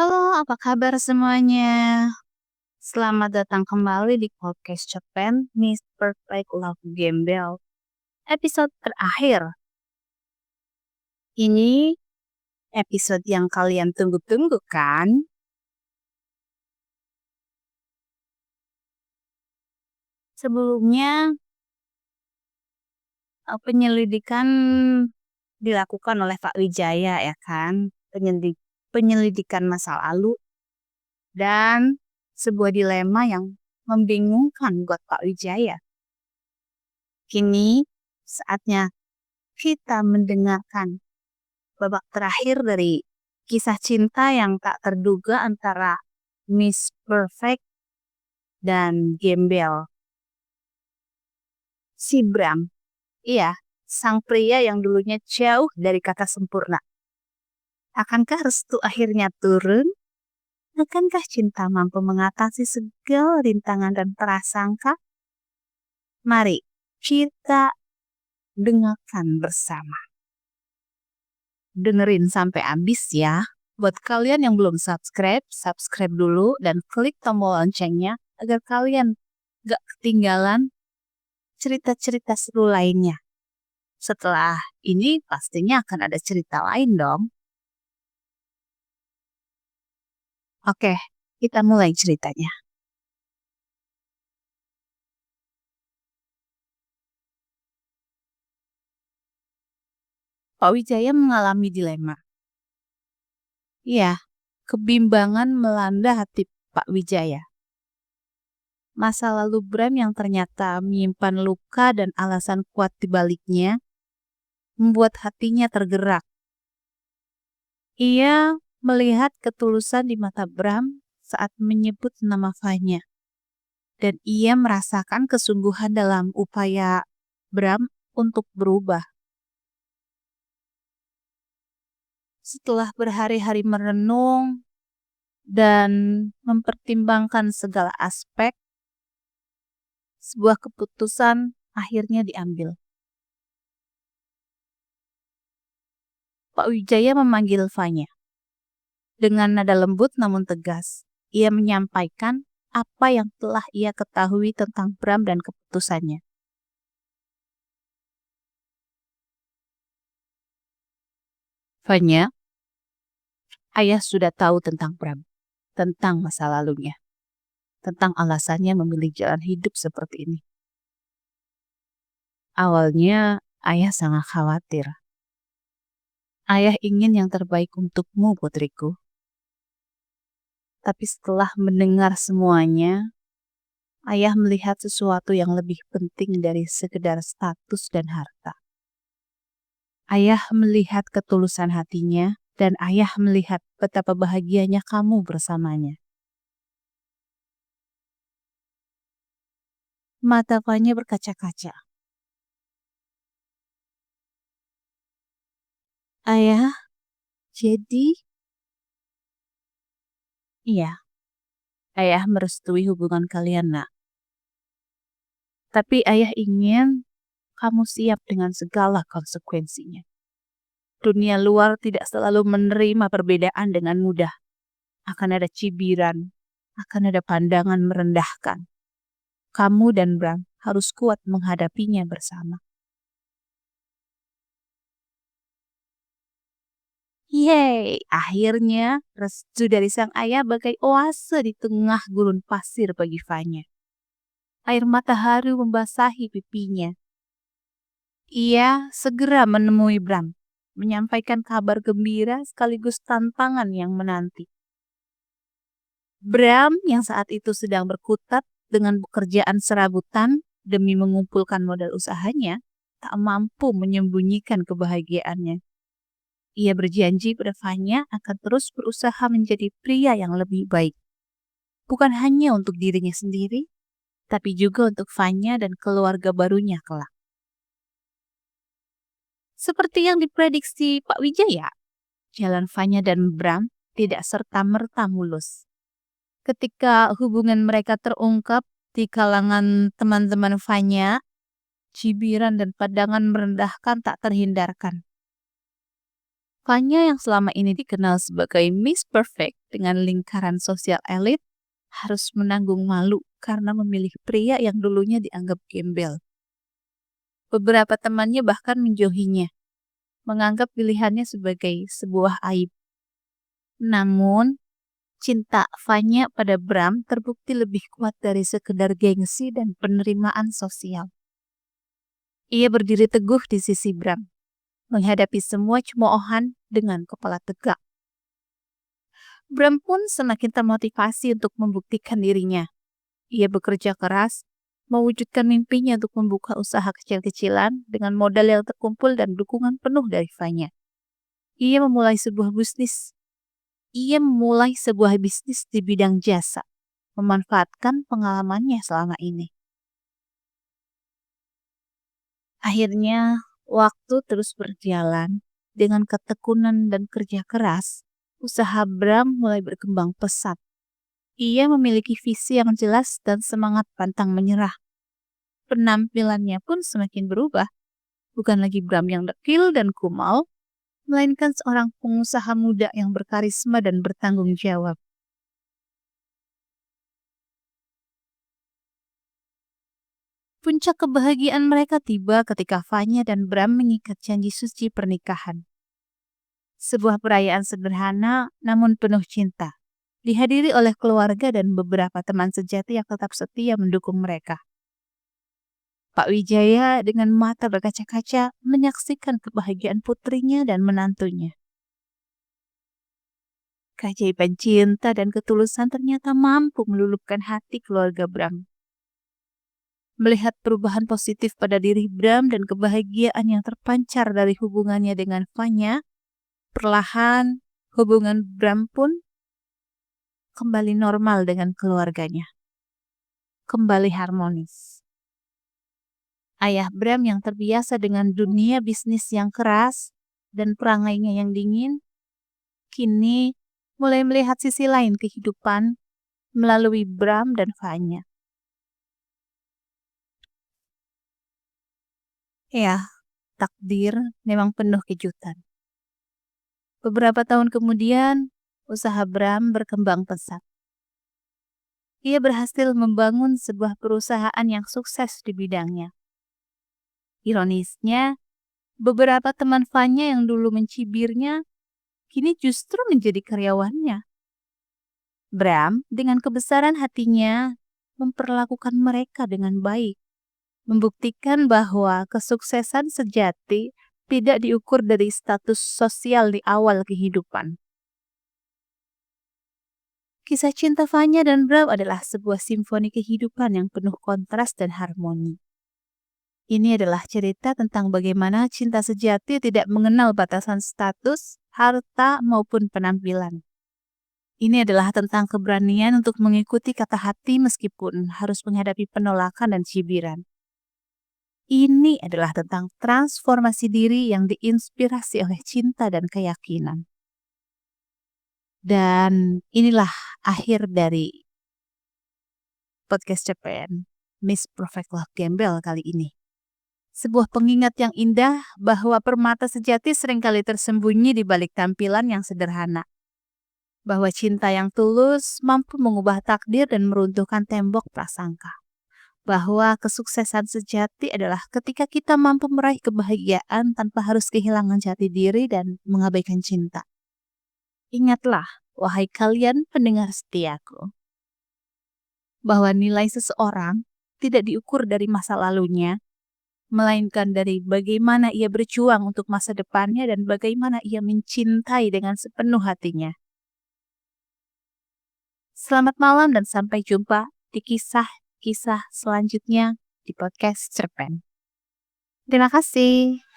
Halo, apa kabar semuanya? Selamat datang kembali di podcast Cepen Miss Perfect Love Gembel. Episode terakhir. Ini episode yang kalian tunggu-tunggu kan? Sebelumnya penyelidikan dilakukan oleh Pak Wijaya ya kan? Penyelidikan masa lalu dan sebuah dilema yang membingungkan buat Pak Wijaya. Kini saatnya kita mendengarkan babak terakhir dari kisah cinta yang tak terduga antara Miss Perfect dan Gembel. Si Bram, iya, sang pria yang dulunya jauh dari kata sempurna. Akankah restu akhirnya turun? Akankah cinta mampu mengatasi segala rintangan dan prasangka? Mari kita dengarkan bersama. Dengerin sampai habis ya. Buat kalian yang belum subscribe, subscribe dulu dan klik tombol loncengnya agar kalian gak ketinggalan cerita-cerita seru lainnya. Setelah ini pastinya akan ada cerita lain dong. Oke, kita mulai ceritanya. Pak Wijaya mengalami dilema. Iya, kebimbangan melanda hati Pak Wijaya. Masa lalu Bram yang ternyata menyimpan luka dan alasan kuat di baliknya membuat hatinya tergerak. Ia melihat ketulusan di mata Bram saat menyebut nama Fanya. Dan ia merasakan kesungguhan dalam upaya Bram untuk berubah. Setelah berhari-hari merenung dan mempertimbangkan segala aspek, sebuah keputusan akhirnya diambil. Pak Wijaya memanggil Fanya. Dengan nada lembut namun tegas, ia menyampaikan apa yang telah ia ketahui tentang Bram dan keputusannya. Fanya, ayah sudah tahu tentang Bram, tentang masa lalunya, tentang alasannya memilih jalan hidup seperti ini. Awalnya, ayah sangat khawatir. Ayah ingin yang terbaik untukmu, putriku. Tapi setelah mendengar semuanya, ayah melihat sesuatu yang lebih penting dari sekedar status dan harta. Ayah melihat ketulusan hatinya, dan ayah melihat betapa bahagianya kamu bersamanya. Mata Fanya berkaca-kaca. Ayah, jadi? Iya, ayah merestui hubungan kalian, nak. Tapi ayah ingin kamu siap dengan segala konsekuensinya. Dunia luar tidak selalu menerima perbedaan dengan mudah. Akan ada cibiran, akan ada pandangan merendahkan. Kamu dan Bram harus kuat menghadapinya bersama. Yeay, akhirnya restu dari sang ayah bagai oase di tengah gurun pasir bagi Fanya. Air mata haru membasahi pipinya. Ia segera menemui Bram, menyampaikan kabar gembira sekaligus tantangan yang menanti. Bram yang saat itu sedang berkutat dengan pekerjaan serabutan demi mengumpulkan modal usahanya, tak mampu menyembunyikan kebahagiaannya. Ia berjanji pada Fanya akan terus berusaha menjadi pria yang lebih baik. Bukan hanya untuk dirinya sendiri, tapi juga untuk Fanya dan keluarga barunya kelak. Seperti yang diprediksi Pak Wijaya, jalan Fanya dan Bram tidak serta-merta mulus. Ketika hubungan mereka terungkap di kalangan teman-teman Fanya, cibiran dan pandangan merendahkan tak terhindarkan. Fanya yang selama ini dikenal sebagai Miss Perfect dengan lingkaran sosial elit harus menanggung malu karena memilih pria yang dulunya dianggap gembel. Beberapa temannya bahkan menjauhinya, menganggap pilihannya sebagai sebuah aib. Namun, cinta Fanya pada Bram terbukti lebih kuat dari sekedar gengsi dan penerimaan sosial. Ia berdiri teguh di sisi Bram, menghadapi semua cemoohan dengan kepala tegak. Bram pun semakin termotivasi untuk membuktikan dirinya. Ia bekerja keras, mewujudkan mimpinya untuk membuka usaha kecil-kecilan dengan modal yang terkumpul dan dukungan penuh dari Fanya. Ia memulai sebuah bisnis di bidang jasa, memanfaatkan pengalamannya selama ini. Akhirnya, waktu terus berjalan. Dengan ketekunan dan kerja keras, usaha Bram mulai berkembang pesat. Ia memiliki visi yang jelas dan semangat pantang menyerah. Penampilannya pun semakin berubah. Bukan lagi Bram yang dekil dan kumal, melainkan seorang pengusaha muda yang berkarisma dan bertanggung jawab. Puncak kebahagiaan mereka tiba ketika Fanya dan Bram mengikat janji suci pernikahan. Sebuah perayaan sederhana namun penuh cinta, dihadiri oleh keluarga dan beberapa teman sejati yang tetap setia mendukung mereka. Pak Wijaya dengan mata berkaca-kaca menyaksikan kebahagiaan putrinya dan menantunya. Keajaiban cinta dan ketulusan ternyata mampu meluluhkan hati keluarga Bram. Melihat perubahan positif pada diri Bram dan kebahagiaan yang terpancar dari hubungannya dengan Fanya, perlahan hubungan Bram pun kembali normal dengan keluarganya. Kembali harmonis. Ayah Bram yang terbiasa dengan dunia bisnis yang keras dan perangainya yang dingin, kini mulai melihat sisi lain kehidupan melalui Bram dan Fanya. Ya, takdir memang penuh kejutan. Beberapa tahun kemudian, usaha Bram berkembang pesat. Ia berhasil membangun sebuah perusahaan yang sukses di bidangnya. Ironisnya, beberapa teman Fanya yang dulu mencibirnya, kini justru menjadi karyawannya. Bram dengan kebesaran hatinya memperlakukan mereka dengan baik, membuktikan bahwa kesuksesan sejati tidak diukur dari status sosial di awal kehidupan. Kisah cinta Fanya dan Bram adalah sebuah simfoni kehidupan yang penuh kontras dan harmoni. Ini adalah cerita tentang bagaimana cinta sejati tidak mengenal batasan status, harta, maupun penampilan. Ini adalah tentang keberanian untuk mengikuti kata hati meskipun harus menghadapi penolakan dan cibiran. Ini adalah tentang transformasi diri yang diinspirasi oleh cinta dan keyakinan. Dan inilah akhir dari podcast CPN Miss Perfect Love Gembel kali ini. Sebuah pengingat yang indah bahwa permata sejati seringkali tersembunyi di balik tampilan yang sederhana. Bahwa cinta yang tulus mampu mengubah takdir dan meruntuhkan tembok prasangka. Bahwa kesuksesan sejati adalah ketika kita mampu meraih kebahagiaan tanpa harus kehilangan jati diri dan mengabaikan cinta. Ingatlah, wahai kalian pendengar setiaku, bahwa nilai seseorang tidak diukur dari masa lalunya, melainkan dari bagaimana ia berjuang untuk masa depannya dan bagaimana ia mencintai dengan sepenuh hatinya. Selamat malam dan sampai jumpa di kisah selanjutnya di podcast Cerpen. Terima kasih.